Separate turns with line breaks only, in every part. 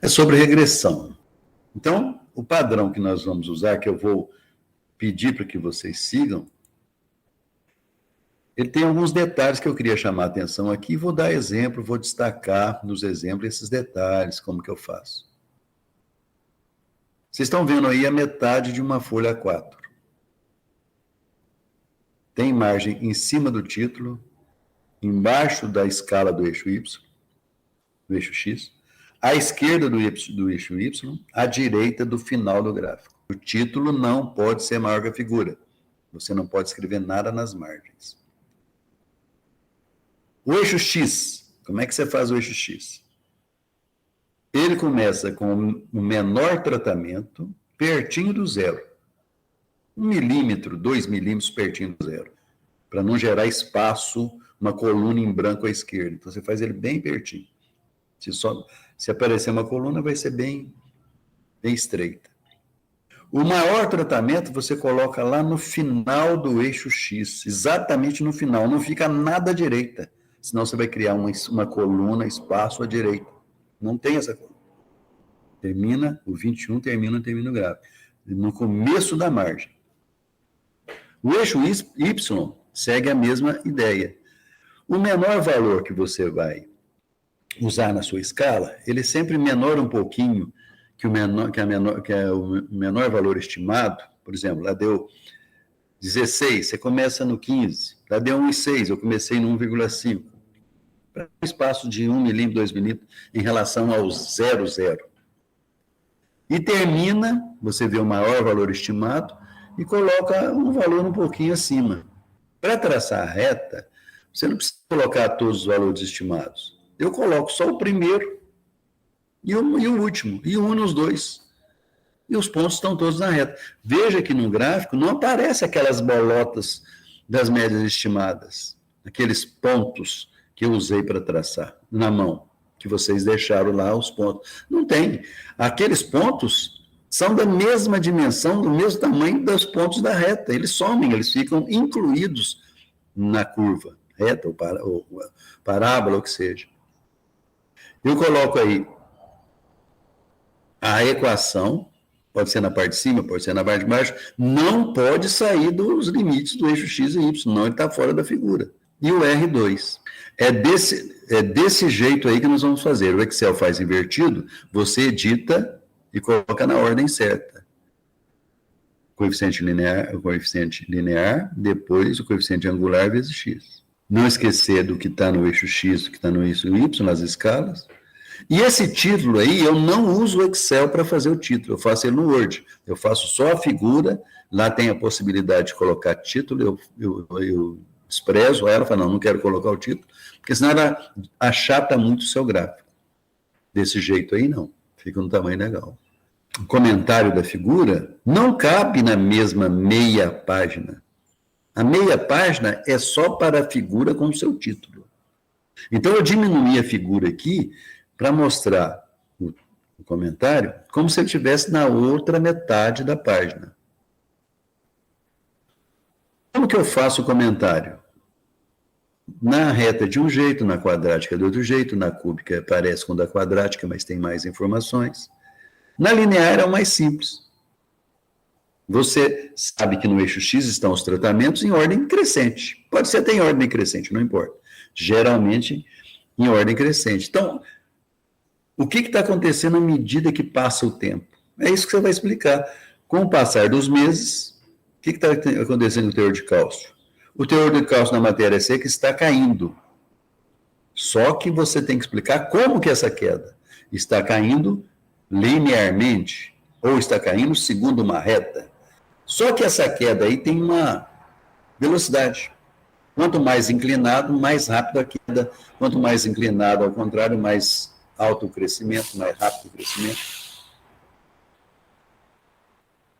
É sobre regressão. Então, o padrão que nós vamos usar, que eu vou pedir para que vocês sigam, ele tem alguns detalhes que eu queria chamar a atenção aqui, vou dar exemplo, vou destacar nos exemplos esses detalhes, como que eu faço. Vocês estão vendo aí a metade de uma folha A4. Tem margem em cima do título, embaixo da escala do eixo Y, do eixo X, à esquerda do eixo Y, à direita do final do gráfico. O título não pode ser maior que a figura. Você não pode escrever nada nas margens. O eixo X, como é que você faz o eixo X? Ele começa com o menor tratamento, pertinho do zero. 1 milímetro, 2 milímetros pertinho do zero. Para não gerar espaço, uma coluna em branco à esquerda. Então, você faz ele bem pertinho. Se aparecer uma coluna, vai ser bem estreita. O maior tratamento você coloca lá no final do eixo X, exatamente no final. Não fica nada à direita, senão você vai criar uma coluna, espaço à direita. Não tem essa coluna. Termina o 21, termina o gráfico. No começo da margem. O eixo Y segue a mesma ideia. O menor valor que você vai usar na sua escala, ele sempre menor um pouquinho que o menor valor estimado. Por exemplo, lá deu 16, você começa no 15. Lá deu 1,6, eu comecei no 1,5. Para um espaço de 1 milímetro, 2 milímetros, em relação ao 0,0. E termina, você vê o maior valor estimado, e coloca um valor um pouquinho acima. Para traçar a reta, você não precisa colocar todos os valores estimados. Eu coloco só o primeiro e o último, e une os dois. E os pontos estão todos na reta. Veja que no gráfico não aparece aquelas bolotas das médias estimadas, aqueles pontos que eu usei para traçar na mão, que vocês deixaram lá os pontos. Não tem. Aqueles pontos são da mesma dimensão, do mesmo tamanho dos pontos da reta. Eles somem, eles ficam incluídos na curva, reta ou parábola, ou o que seja. Eu coloco aí a equação, pode ser na parte de cima, pode ser na parte de baixo, não pode sair dos limites do eixo X e Y, senão ele está fora da figura. E o R2. É desse jeito aí que nós vamos fazer. O Excel faz invertido, você edita e coloca na ordem certa. Coeficiente linear, depois o coeficiente angular vezes x. Não esquecer do que está no eixo X, do que está no eixo Y, nas escalas. E esse título aí, eu não uso o Excel para fazer o título, eu faço ele no Word. Eu faço só a figura, lá tem a possibilidade de colocar título, eu desprezo ela, falo, não quero colocar o título, porque senão ela achata muito o seu gráfico. Desse jeito aí, não. Fica um tamanho legal. O comentário da figura não cabe na mesma meia página. A meia página é só para a figura com o seu título. Então, eu diminuí a figura aqui para mostrar o comentário como se ele estivesse na outra metade da página. Como que eu faço o comentário? Na reta de um jeito, na quadrática de outro jeito, na cúbica parece com a da quadrática, mas tem mais informações. Na linear é o mais simples. Você sabe que no eixo X estão os tratamentos em ordem crescente. Pode ser até em ordem crescente, não importa. Geralmente em ordem crescente. Então, o que está acontecendo à medida que passa o tempo? É isso que você vai explicar. Com o passar dos meses, o que está acontecendo no teor de cálcio? O teor de cálcio na matéria seca está caindo. Só que você tem que explicar como que essa queda está caindo linearmente ou está caindo segundo uma reta. Só que essa queda aí tem uma velocidade. Quanto mais inclinado, mais rápido a queda. Quanto mais inclinado, ao contrário, mais alto o crescimento, mais rápido o crescimento.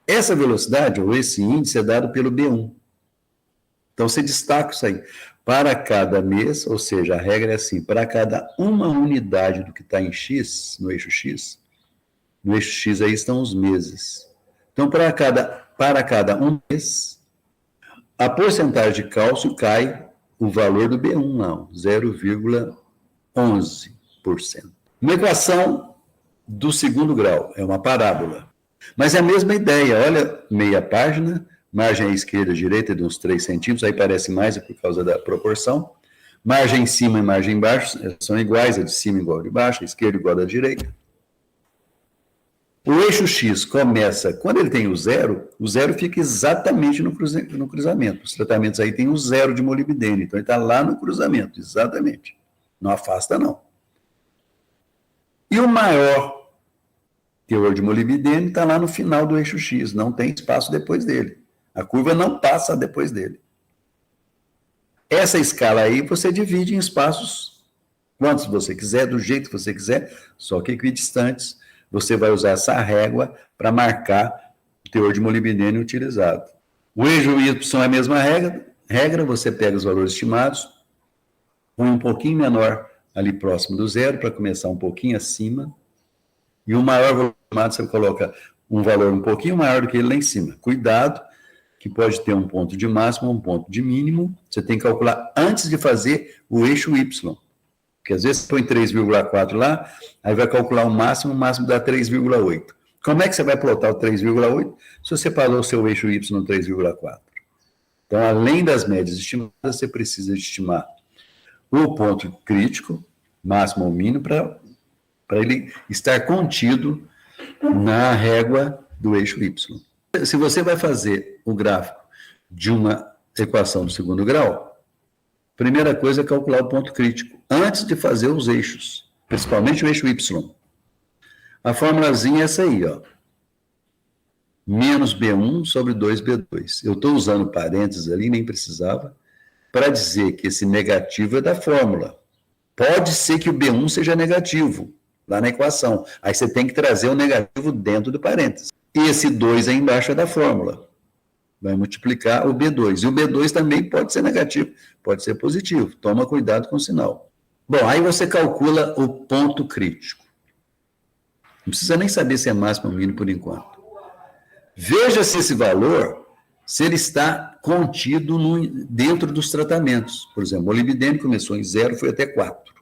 Essa velocidade, ou esse índice, é dado pelo B1. Então, você destaca isso aí. Para cada mês, ou seja, a regra é assim, para cada uma unidade do que está em X, no eixo X aí estão os meses. Então, para cada um mês, a porcentagem de cálcio cai o valor do B1, não, 0,11%. Uma equação do segundo grau, é uma parábola. Mas é a mesma ideia, olha, meia página, margem à esquerda e à direita de uns 3 centímetros, aí parece mais, é por causa da proporção. Margem em cima e margem embaixo são iguais, a de cima igual a de baixo, a esquerda igual a da direita. O eixo X começa, quando ele tem o zero fica exatamente no cruzamento. Os tratamentos aí tem o zero de molibdênio, então ele está lá no cruzamento, exatamente. Não afasta, não. E o maior teor de molibdênio está lá no final do eixo X, não tem espaço depois dele. A curva não passa depois dele. Essa escala aí você divide em espaços quantos você quiser, do jeito que você quiser, só que equidistantes. Você vai usar essa régua para marcar o teor de molibdênio utilizado. O eixo Y é a mesma regra, você pega os valores estimados, põe um pouquinho menor ali próximo do zero, para começar um pouquinho acima, e o maior valor estimado você coloca um valor um pouquinho maior do que ele lá em cima. Cuidado, que pode ter um ponto de máximo, um ponto de mínimo, você tem que calcular antes de fazer o eixo Y. Porque às vezes você põe 3,4 lá, aí vai calcular o máximo dá 3,8. Como é que você vai plotar o 3,8 se você parou o seu eixo Y no 3,4? Então, além das médias estimadas, você precisa estimar o ponto crítico, máximo ou mínimo, para ele estar contido na régua do eixo Y. Se você vai fazer o gráfico de uma equação do segundo grau, primeira coisa é calcular o ponto crítico, antes de fazer os eixos, principalmente o eixo Y. A formulazinha é essa aí, ó. Menos B1 sobre 2B2. Eu estou usando parênteses ali, nem precisava, para dizer que esse negativo é da fórmula. Pode ser que o B1 seja negativo, lá na equação. Aí você tem que trazer o negativo dentro do parênteses. E esse 2 aí embaixo é da fórmula. Vai multiplicar o B2. E o B2 também pode ser negativo, pode ser positivo. Toma cuidado com o sinal. Bom, aí você calcula o ponto crítico. Não precisa nem saber se é máximo ou mínimo por enquanto. Veja se esse valor, se ele está contido dentro dos tratamentos. Por exemplo, o molibdênio começou em 0, foi até 4.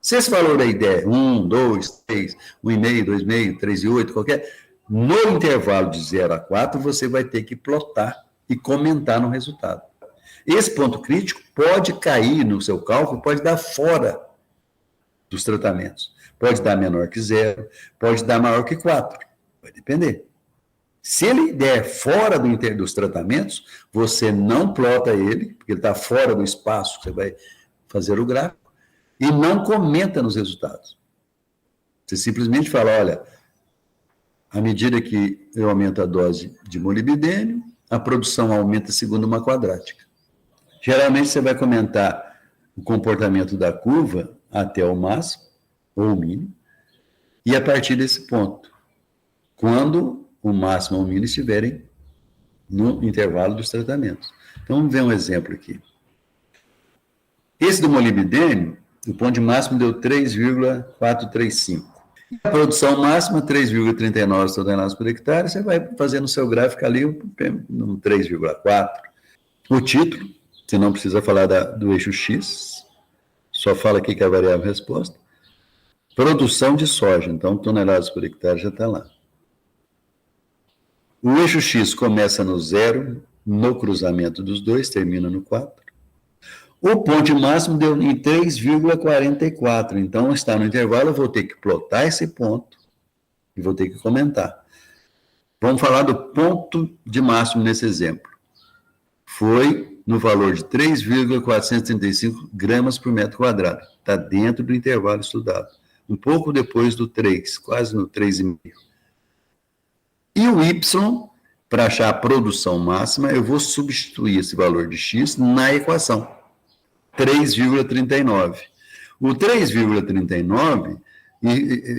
Se esse valor aí der 1, 2, 3, 1,5, 2,5, 3,8, qualquer... No intervalo de 0 a 4, você vai ter que plotar e comentar no resultado. Esse ponto crítico pode cair no seu cálculo, pode dar fora dos tratamentos. Pode dar menor que 0, pode dar maior que 4. Vai depender. Se ele der fora dos tratamentos, você não plota ele, porque ele está fora do espaço que você vai fazer o gráfico, e não comenta nos resultados. Você simplesmente fala, olha, à medida que eu aumento a dose de molibdênio, a produção aumenta segundo uma quadrática. Geralmente você vai comentar o comportamento da curva até o máximo, ou o mínimo, e a partir desse ponto, quando o máximo ou o mínimo estiverem no intervalo dos tratamentos. Então, vamos ver um exemplo aqui. Esse do molibdênio, o ponto de máximo deu 3,435. A produção máxima, 3,39 toneladas por hectare, você vai fazendo o seu gráfico ali no 3,4. O título, você não precisa falar do eixo X, só fala aqui que é a variável resposta. Produção de soja, então toneladas por hectare já está lá. O eixo X começa no 0, no cruzamento dos dois, termina no 4. O ponto máximo deu em 3,44, então está no intervalo, eu vou ter que plotar esse ponto e vou ter que comentar. Vamos falar do ponto de máximo nesse exemplo. Foi no valor de 3,435 gramas por metro quadrado. Está dentro do intervalo estudado. Um pouco depois do 3, quase no 3,5. E o Y, para achar a produção máxima, eu vou substituir esse valor de X na equação. 3,39. O 3,39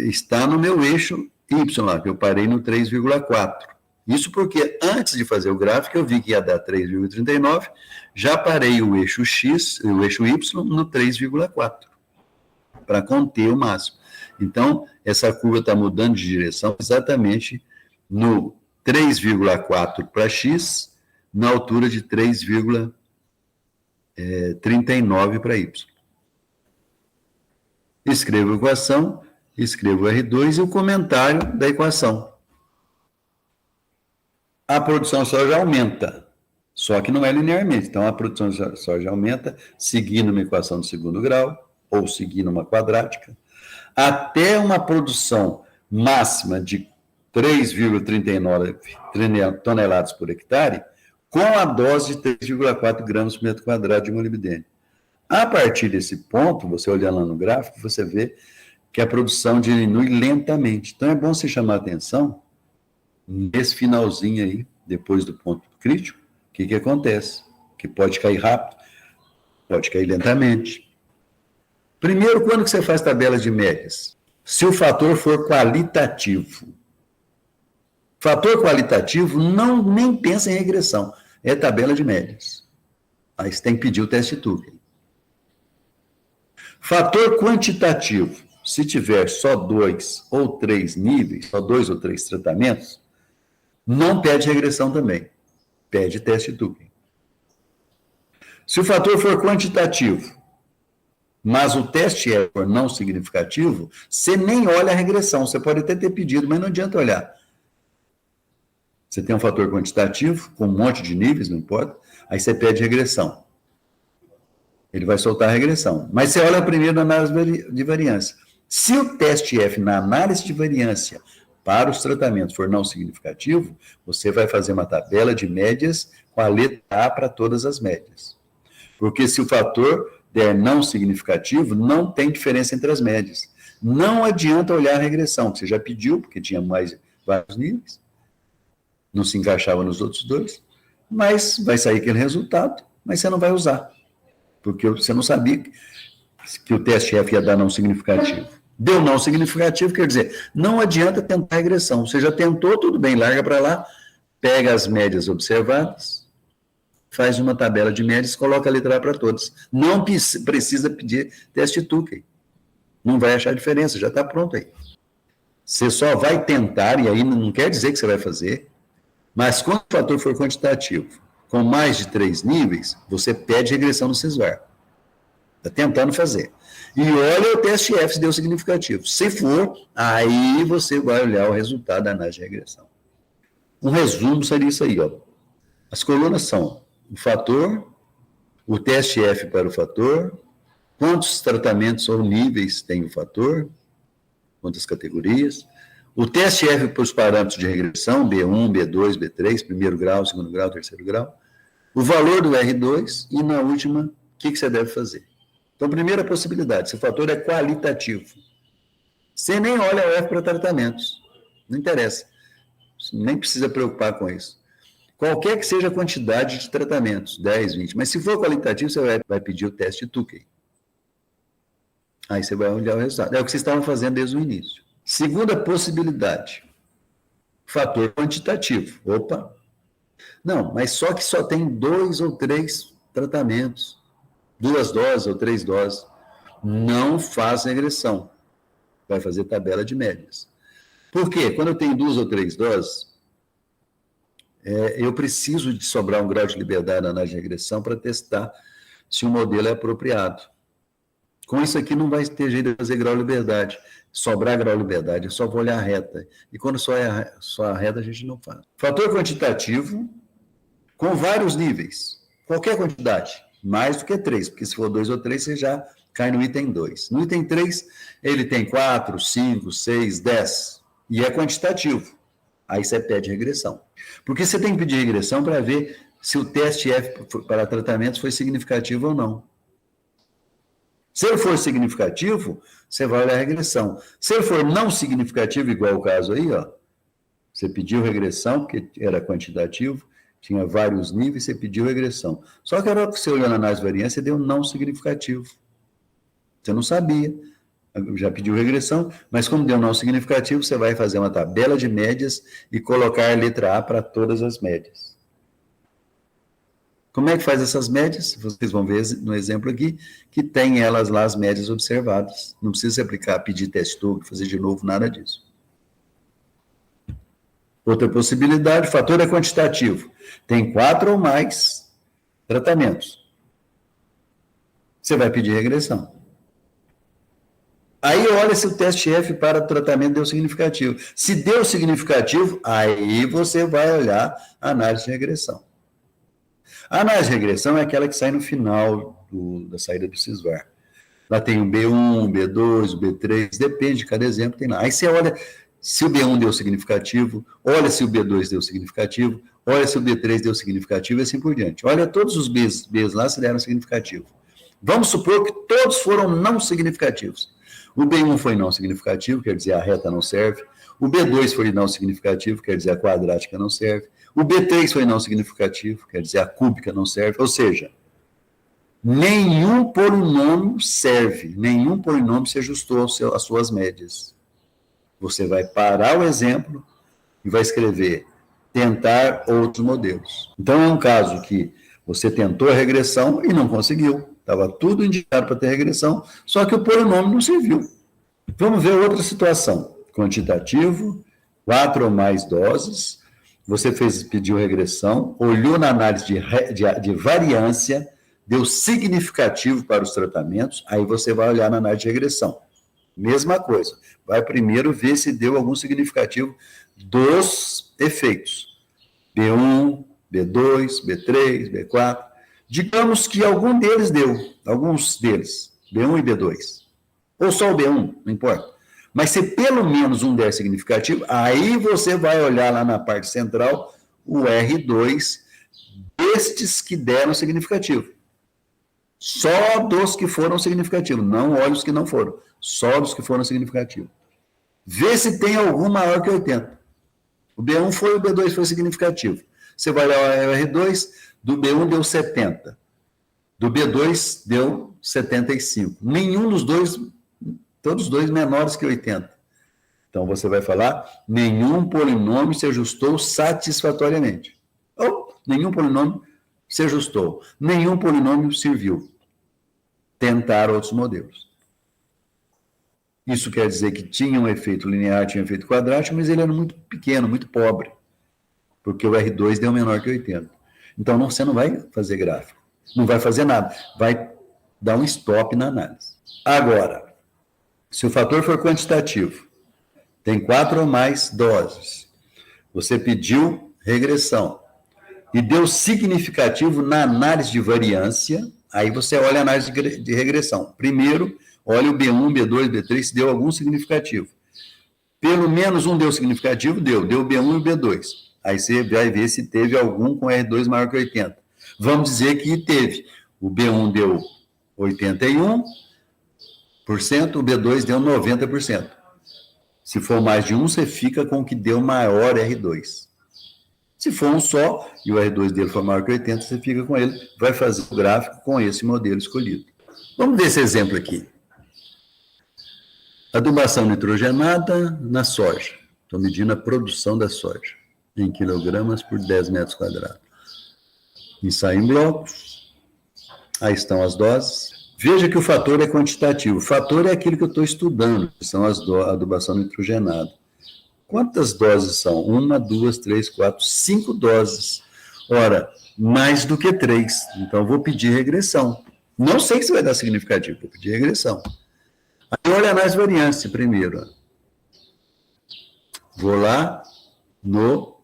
está no meu eixo Y lá, que eu parei no 3,4. Isso porque antes de fazer o gráfico eu vi que ia dar 3,39, já parei o eixo X, o eixo Y no 3,4, para conter o máximo. Então, essa curva está mudando de direção exatamente no 3,4 para X, na altura de 3,39 para Y. Escrevo a equação escrevo R2 e o comentário da equação. A produção de soja aumenta, só que não é linearmente. Então, a produção de soja aumenta seguindo uma equação de segundo grau, ou seguindo uma quadrática, até uma produção máxima de 3,39 toneladas por hectare, com a dose de 3,4 gramas por metro quadrado de molibdênio. A partir desse ponto, você olhando lá no gráfico, você vê que a produção diminui lentamente. Então, é bom você chamar a atenção nesse finalzinho aí, depois do ponto crítico, o que acontece? Que pode cair rápido, pode cair lentamente. Primeiro, quando que você faz tabelas de médias? Se o fator for qualitativo. Fator qualitativo nem pensa em regressão, é tabela de médias. Aí você tem que pedir o teste Tukey. Fator quantitativo, se tiver só 2 ou 3 níveis, só 2 ou 3 tratamentos, não pede regressão também, pede teste Tukey. Se o fator for quantitativo, mas o teste for não significativo, você nem olha a regressão, você pode até ter pedido, mas não adianta olhar. Você tem um fator quantitativo, com um monte de níveis, não importa, aí você pede regressão. Ele vai soltar a regressão. Mas você olha primeiro na análise de variância. Se o teste F na análise de variância para os tratamentos for não significativo, você vai fazer uma tabela de médias com a letra A para todas as médias. Porque se o fator der não significativo, não tem diferença entre as médias. Não adianta olhar a regressão, que você já pediu, porque tinha vários níveis, não se encaixava nos outros dois, mas vai sair aquele resultado, mas você não vai usar, porque você não sabia que o teste F ia dar não significativo. Deu não significativo, quer dizer, não adianta tentar regressão. Você já tentou, tudo bem, larga para lá, pega as médias observadas, faz uma tabela de médias, coloca a letra A para todas. Não precisa pedir teste Tukey. Não vai achar diferença, já está pronto aí. Você só vai tentar, e aí não quer dizer que você vai fazer, mas quando o fator for quantitativo, com mais de 3 níveis, você pede regressão no CISVAR. Está tentando fazer. E olha o teste F se deu significativo. Se for, aí você vai olhar o resultado da análise de regressão. Um resumo seria isso aí, ó. As colunas são o fator, o teste F para o fator, quantos tratamentos ou níveis tem o fator, quantas categorias, o teste F para os parâmetros de regressão, B1, B2, B3, primeiro grau, segundo grau, terceiro grau, o valor do R2 e, na última, o que você deve fazer. Então, primeira possibilidade, se o fator é qualitativo. Você nem olha o F para tratamentos, não interessa, nem precisa preocupar com isso. Qualquer que seja a quantidade de tratamentos, 10, 20, mas se for qualitativo, você vai pedir o teste Tukey. Aí você vai olhar o resultado. É o que vocês estavam fazendo desde o início. Segunda possibilidade, fator quantitativo. Opa! Não, mas só que só tem 2 ou 3 tratamentos, 2 doses ou 3 doses. Não faz regressão. Vai fazer tabela de médias. Por quê? Quando eu tenho 2 ou 3 doses, eu preciso de sobrar um grau de liberdade na análise de regressão para testar se o modelo é apropriado. Com isso aqui não vai ter jeito de fazer grau de liberdade. Sobrar grau de liberdade, eu só vou olhar a reta. E quando só a reta, a gente não faz. Fator quantitativo, com vários níveis. Qualquer quantidade, mais do que 3, porque se for 2 ou 3, você já cai no item 2. No item 3, ele tem 4, 5, 6, 10. E é quantitativo. Aí você pede regressão. Porque você tem que pedir regressão para ver se o teste F para tratamentos foi significativo ou não. Se ele for significativo, você vai olhar a regressão. Se ele for não significativo, igual o caso aí, ó, você pediu regressão, porque era quantitativo, tinha vários níveis, você pediu regressão. Só que a hora que você olhou na análise de variância, deu não significativo. Você não sabia. Já pediu regressão, mas como deu não significativo, você vai fazer uma tabela de médias e colocar a letra A para todas as médias. Como é que faz essas médias? Vocês vão ver no exemplo aqui, que tem elas lá, as médias observadas. Não precisa se aplicar, pedir teste Tukey, fazer de novo, nada disso. Outra possibilidade, o fator é quantitativo. Tem 4 ou mais tratamentos. Você vai pedir regressão. Aí olha se o teste F para tratamento deu significativo. Se deu significativo, aí você vai olhar a análise de regressão. A análise de regressão é aquela que sai no final da saída do SISVAR. Lá tem o B1, o B2, o B3, depende de cada exemplo, tem lá. Aí você olha se o B1 deu significativo, olha se o B2 deu significativo, olha se o B3 deu significativo e assim por diante. Olha todos os Bs lá se deram significativo. Vamos supor que todos foram não significativos. O B1 foi não significativo, quer dizer, a reta não serve. O B2 foi não significativo, quer dizer, a quadrática não serve. O B3 foi não significativo, quer dizer, a cúbica não serve. Ou seja, nenhum polinômio serve, nenhum polinômio se ajustou às suas médias. Você vai parar o exemplo e vai escrever tentar outros modelos. Então, é um caso que você tentou a regressão e não conseguiu. Estava tudo indicado para ter regressão, só que o polinômio não serviu. Vamos ver outra situação. Quantitativo, 4 ou mais doses, você pediu regressão, olhou na análise de variância, deu significativo para os tratamentos, aí você vai olhar na análise de regressão. Mesma coisa. Vai primeiro ver se deu algum significativo dos efeitos. B1, B2, B3, B4. Digamos que algum deles deu, alguns deles, B1 e B2. Ou só o B1, não importa. Mas se pelo menos um der significativo, aí você vai olhar lá na parte central o R2 destes que deram significativo. Só dos que foram significativos, não olha os que não foram, só dos que foram significativos. Vê se tem algum maior que 80. O B1 foi, o B2 foi significativo. Você vai olhar o R2, do B1 deu 70, do B2 deu 75. Nenhum dos dois, todos os dois menores que 80. Então você vai falar, nenhum polinômio se ajustou satisfatoriamente. Ou nenhum polinômio se ajustou, nenhum polinômio serviu. Tentar outros modelos. Isso quer dizer que tinha um efeito linear, tinha um efeito quadrático, mas ele era muito pequeno, muito pobre, porque o R2 deu menor que 80. Então, você não vai fazer gráfico, não vai fazer nada, vai dar um stop na análise. Agora, se o fator for quantitativo, tem 4 ou mais doses, você pediu regressão e deu significativo na análise de variância, aí você olha a análise de regressão. Primeiro, olha o B1, B2, B3, se deu algum significativo. Pelo menos um deu significativo, deu B1 e o B2. Aí você vai ver se teve algum com R2 maior que 80. Vamos dizer que teve. O B1 deu 81%, o B2 deu 90%. Se for mais de um, você fica com o que deu maior R2. Se for um só, e o R2 dele for maior que 80, você fica com ele, vai fazer o gráfico com esse modelo escolhido. Vamos ver esse exemplo aqui. Adubação nitrogenada na soja. Estou medindo a produção da soja, em quilogramas por 10 metros quadrados. Ensaio em blocos. Aí estão as doses. Veja que o fator é quantitativo. O fator é aquilo que eu estou estudando, que são as adubação nitrogenada. Quantas doses são? 1, 2, 3, 4, 5 doses. Ora, mais do que 3. Então, vou pedir regressão. Não sei se vai dar significativo, vou pedir regressão. Aí, olha a análise de variância primeiro. Vou lá no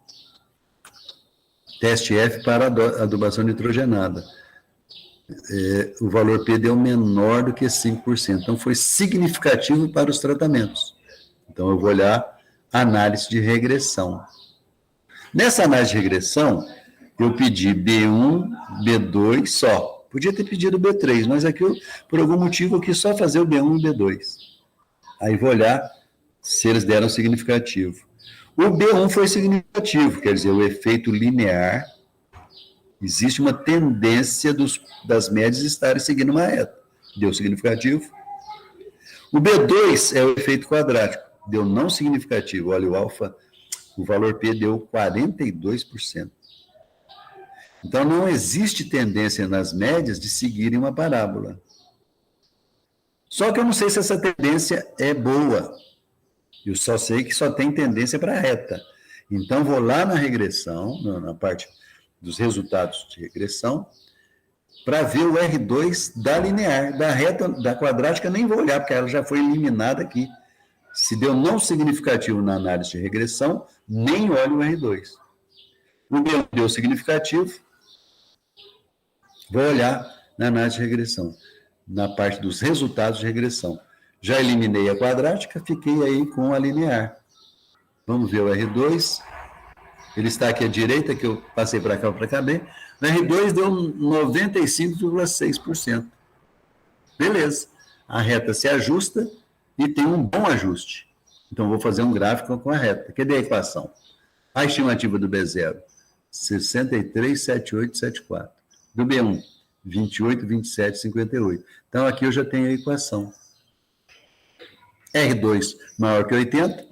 teste F para adubação nitrogenada. O valor P deu menor do que 5%. Então, foi significativo para os tratamentos. Então, eu vou olhar análise de regressão. Nessa análise de regressão, eu pedi B1, B2 só. Podia ter pedido B3, mas aqui, por algum motivo, eu quis só fazer o B1 e o B2. Aí vou olhar se eles deram significativo. O B1 foi significativo, quer dizer, o efeito linear, existe uma tendência das médias estarem seguindo uma reta. Deu significativo. O B2 é o efeito quadrático. Deu não significativo. Olha, o alfa, o valor P deu 42%. Então, não existe tendência nas médias de seguirem uma parábola. Só que eu não sei se essa tendência é boa. Eu só sei que só tem tendência para reta. Então, vou lá na regressão, na parte dos resultados de regressão, para ver o R2 da linear, da reta, da quadrática, nem vou olhar, porque ela já foi eliminada aqui. Se deu não significativo na análise de regressão, nem olho o R2. O meu deu significativo, vou olhar na análise de regressão, na parte dos resultados de regressão. Já eliminei a quadrática, fiquei aí com a linear. Vamos ver o R2. Ele está aqui à direita, que eu passei para cá para caber. O R2 deu 95,6%. Beleza. A reta se ajusta e tem um bom ajuste. Então, vou fazer um gráfico com a reta. Cadê a equação? A estimativa do B0, 63,7874. Do B1, 28,2758. Então, aqui eu já tenho a equação. R2 maior que 80,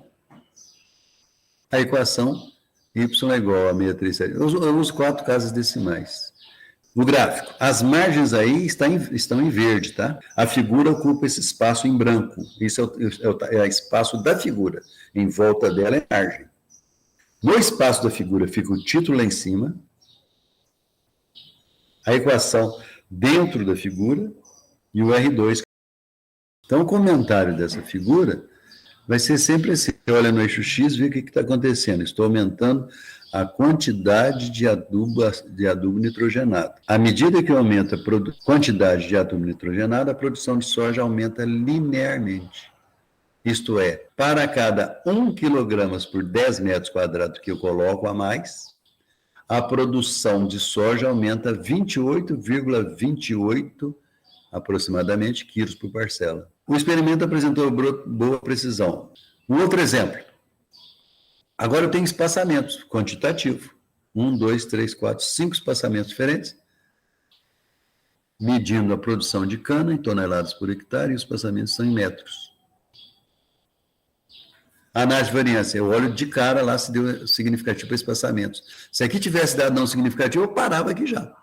a equação y é igual a 637. Eu uso 4 casas decimais. O gráfico, as margens aí estão em verde, tá? A figura ocupa esse espaço em branco. Isso é o espaço da figura. Em volta dela é margem. No espaço da figura fica o título lá em cima, a equação dentro da figura e o R2. Então, o comentário dessa figura vai ser sempre assim. Você olha no eixo X, vê o que está acontecendo. Estou aumentando a quantidade de adubo nitrogenado. À medida que aumenta a quantidade de adubo nitrogenado, a produção de soja aumenta linearmente. Isto é, para cada 1 kg por 10 metros quadrados que eu coloco a mais, a produção de soja aumenta 28,28 aproximadamente quilos por parcela. O experimento apresentou boa precisão. Um outro exemplo. Agora eu tenho espaçamentos quantitativos. 1, 2, 3, 4, 5 espaçamentos diferentes, medindo a produção de cana em toneladas por hectare, e os espaçamentos são em metros. A análise de variância, eu olho de cara lá se deu significativo para espaçamentos. Se aqui tivesse dado não significativo, eu parava aqui já.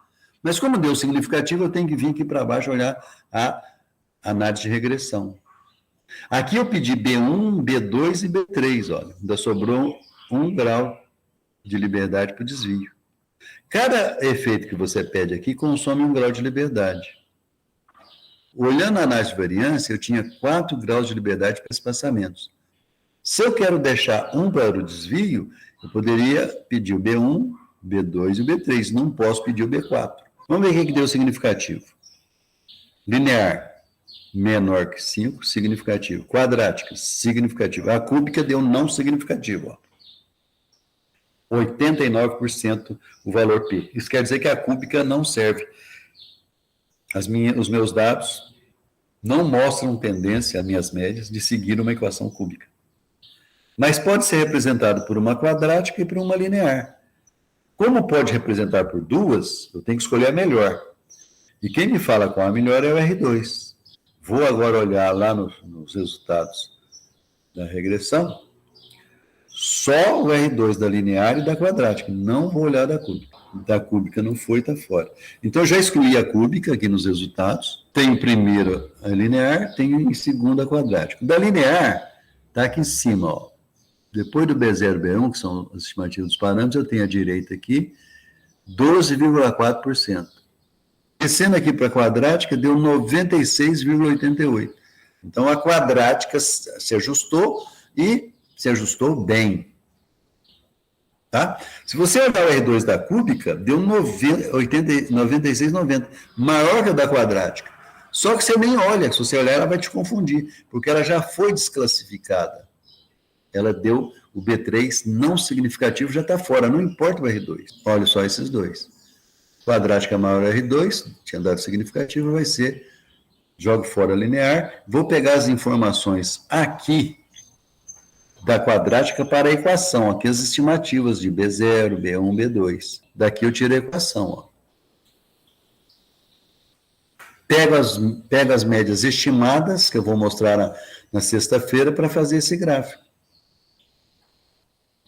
Mas como deu significativo, eu tenho que vir aqui para baixo olhar a análise de regressão. Aqui eu pedi B1, B2 e B3, olha. Ainda sobrou 1 grau de liberdade para o desvio. Cada efeito que você pede aqui consome 1 grau de liberdade. Olhando a análise de variância, eu tinha 4 graus de liberdade para espaçamentos. Se eu quero deixar 1 para o desvio, eu poderia pedir o B1, B2 e o B3. Não posso pedir o B4. Vamos ver o que deu significativo. Linear, menor que 5, significativo. Quadrática, significativo. A cúbica deu não significativo. 89% o valor P. Isso quer dizer que a cúbica não serve. Os meus dados não mostram tendência, as minhas médias, de seguir uma equação cúbica. Mas pode ser representado por uma quadrática e por uma linear. Como pode representar por duas, eu tenho que escolher a melhor. E quem me fala qual a melhor é o R2. Vou agora olhar lá nos resultados da regressão, só o R2 da linear e da quadrática, não vou olhar da cúbica. Da cúbica não foi, está fora. Então, eu já excluí a cúbica aqui nos resultados, tenho primeiro a linear, tenho em segundo a quadrática. Da linear, está aqui em cima, ó. Depois do B0 B1, que são as estimativas dos parâmetros, eu tenho à direita aqui 12,4%. Descendo aqui para a quadrática, deu 96,88%. Então, a quadrática se ajustou e se ajustou bem. Tá? Se você olhar o R2 da cúbica, deu 96,90%, maior que a da quadrática. Só que você nem olha, se você olhar, ela vai te confundir, porque ela já foi desclassificada. Ela deu o B3 não significativo, já está fora, não importa o R2. Olha só esses dois. Quadrática maior R2, tinha dado significativo, vai ser, jogo fora linear. Vou pegar as informações aqui da quadrática para a equação, aqui as estimativas de B0, B1, B2. Daqui eu tiro a equação, ó. Pego as médias estimadas, que eu vou mostrar na sexta-feira, para fazer esse gráfico.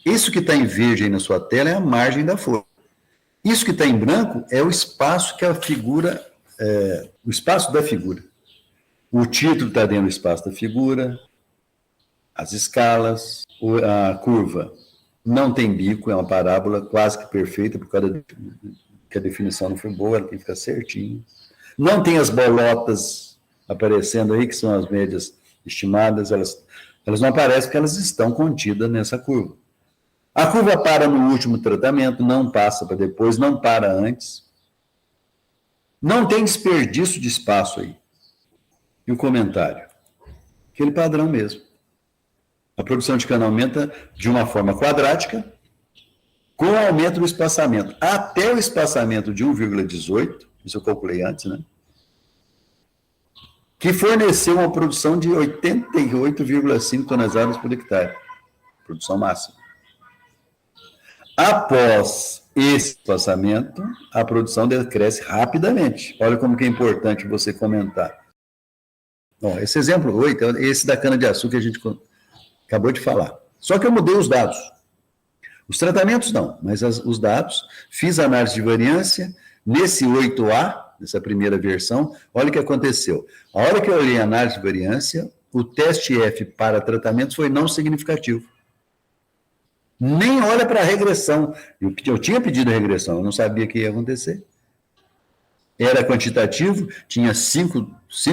Isso que está em verde aí na sua tela é a margem da folha. Isso que está em branco é o espaço que a figura, o espaço da figura. O título está dentro do espaço da figura, as escalas, a curva não tem bico, é uma parábola quase que perfeita, por causa que a definição não foi boa, ela tem que ficar certinho. Não tem as bolotas aparecendo aí, que são as médias estimadas, elas não aparecem porque elas estão contidas nessa curva. A curva para no último tratamento, não passa para depois, não para antes. Não tem desperdício de espaço aí. E o comentário? Aquele padrão mesmo. A produção de cana aumenta de uma forma quadrática, com o aumento do espaçamento. Até o espaçamento de 1,18, isso eu calculei antes, né? Que forneceu uma produção de 88,5 toneladas por hectare. Produção máxima. Após esse espaçamento, a produção decresce rapidamente. Olha como que é importante você comentar. Bom, esse exemplo 8, esse da cana-de-açúcar que a gente acabou de falar. Só que eu mudei os dados. Os tratamentos não, mas os dados. Fiz a análise de variância. Nesse 8A, nessa primeira versão, olha o que aconteceu. A hora que eu olhei a análise de variância, o teste F para tratamentos foi não significativo. Nem olha para a regressão. Eu tinha pedido a regressão, eu não sabia que ia acontecer. Era quantitativo, tinha cinco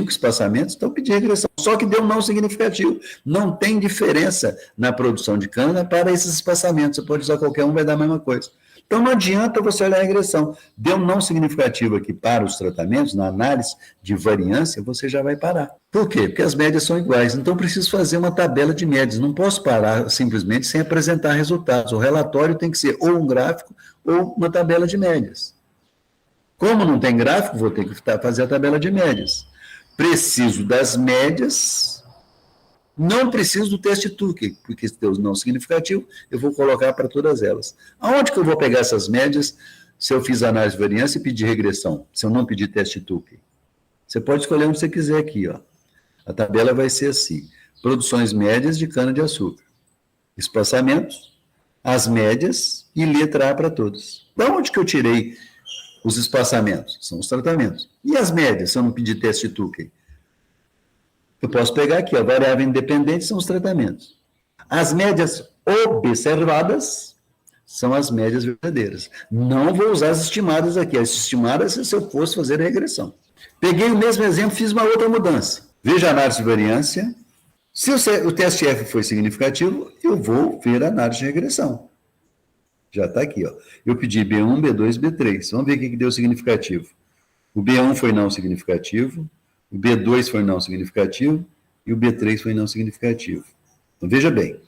espaçamentos, então eu pedi regressão. Só que deu não significativo. Não tem diferença na produção de cana para esses espaçamentos. Você pode usar qualquer um, vai dar a mesma coisa. Então não adianta você olhar a regressão. Deu não significativo aqui para os tratamentos, na análise de variância, você já vai parar. Por quê? Porque as médias são iguais. Então preciso fazer uma tabela de médias. Não posso parar simplesmente sem apresentar resultados. O relatório tem que ser ou um gráfico ou uma tabela de médias. Como não tem gráfico, vou ter que fazer a tabela de médias. Preciso das médias, não preciso do teste Tukey, porque se deu não significativo, eu vou colocar para todas elas. Aonde que eu vou pegar essas médias se eu fiz análise de variância e pedir regressão, se eu não pedir teste Tukey? Você pode escolher onde você quiser aqui, ó. A tabela vai ser assim: produções médias de cana-de-açúcar, espaçamentos, as médias e letra A para todos. Da onde que eu tirei os espaçamentos? São os tratamentos. E as médias, se eu não pedir teste Tukey? Eu posso pegar aqui, a variável independente são os tratamentos. As médias observadas são as médias verdadeiras. Não vou usar as estimadas aqui. As estimadas se eu fosse fazer a regressão. Peguei o mesmo exemplo, fiz uma outra mudança. Veja a análise de variância. Se o teste F foi significativo, eu vou ver a análise de regressão. Já está aqui, ó. Eu pedi B1, B2, B3. Vamos ver o que deu significativo. O B1 foi não significativo, o B2 foi não significativo e o B3 foi não significativo. Então, veja bem.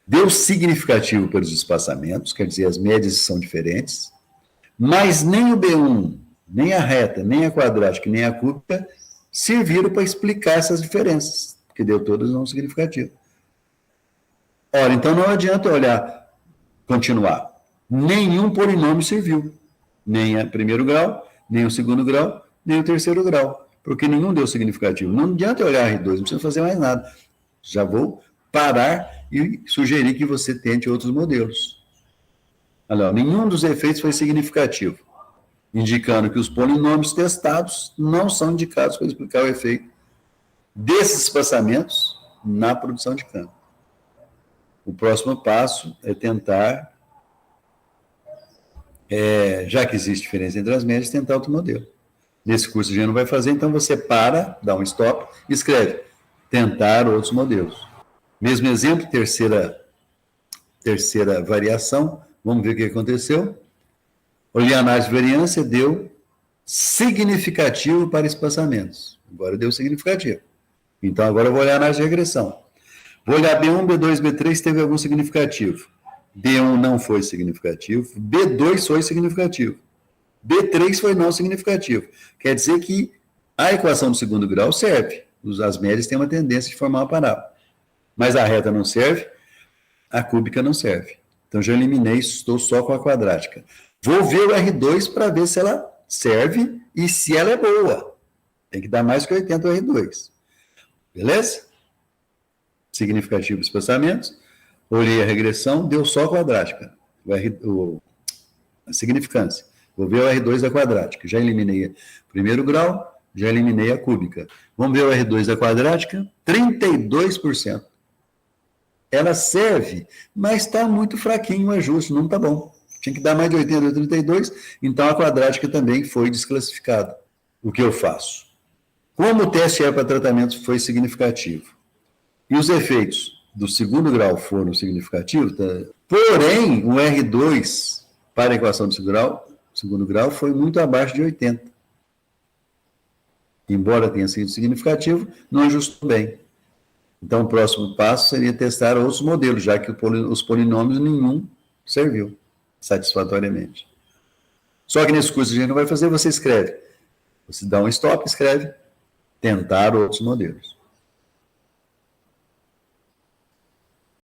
Deu significativo pelos espaçamentos, quer dizer, as médias são diferentes, mas nem o B1, nem a reta, nem a quadrática, nem a cúbica serviram para explicar essas diferenças, porque deu todas não significativo. Ora, então não adianta continuar. Nenhum polinômio serviu. Nem o primeiro grau, nem o segundo grau, nem o terceiro grau. Porque nenhum deu significativo. Não adianta olhar R2, não precisa fazer mais nada. Já vou parar e sugerir que você tente outros modelos. Olha, nenhum dos efeitos foi significativo, indicando que os polinômios testados não são indicados para explicar o efeito desses espaçamentos na produção de cana. O próximo passo é tentar, já que existe diferença entre as médias, tentar outro modelo. Nesse curso a gente não vai fazer, então você para, dá um stop e escreve tentar outros modelos. Mesmo exemplo, terceira variação, vamos ver o que aconteceu. Olhei a análise de variância, deu significativo para espaçamentos. Agora deu significativo. Então agora eu vou olhar a análise de regressão. Vou olhar B1, B2, B3, teve algum significativo. B1 não foi significativo, B2 foi significativo. B3 foi não significativo. Quer dizer que a equação do segundo grau serve. As médias têm uma tendência de formar uma parábola. Mas a reta não serve, a cúbica não serve. Então já eliminei, estou só com a quadrática. Vou ver o R2 para ver se ela serve e se ela é boa. Tem que dar mais que 80 o R2. Beleza? Significativo espaçamentos. Olhei a regressão, deu só a quadrática. A significância. Vou ver o R2 da quadrática. Já eliminei o primeiro grau, já eliminei a cúbica. Vamos ver o R2 da quadrática, 32%. Ela serve, mas está muito fraquinho o ajuste, não está bom. Tinha que dar mais de 80 ou 32, então a quadrática também foi desclassificada. O que eu faço? Como o TSE para tratamento foi significativo, e os efeitos do segundo grau foram significativos, porém, o R2 para a equação do segundo grau foi muito abaixo de 80. Embora tenha sido significativo, não ajustou bem. Então, o próximo passo seria testar outros modelos, já que os polinômios nenhum serviu satisfatoriamente. Só que nesse curso a gente não vai fazer, você escreve. Você dá um stop, escreve, tentar outros modelos.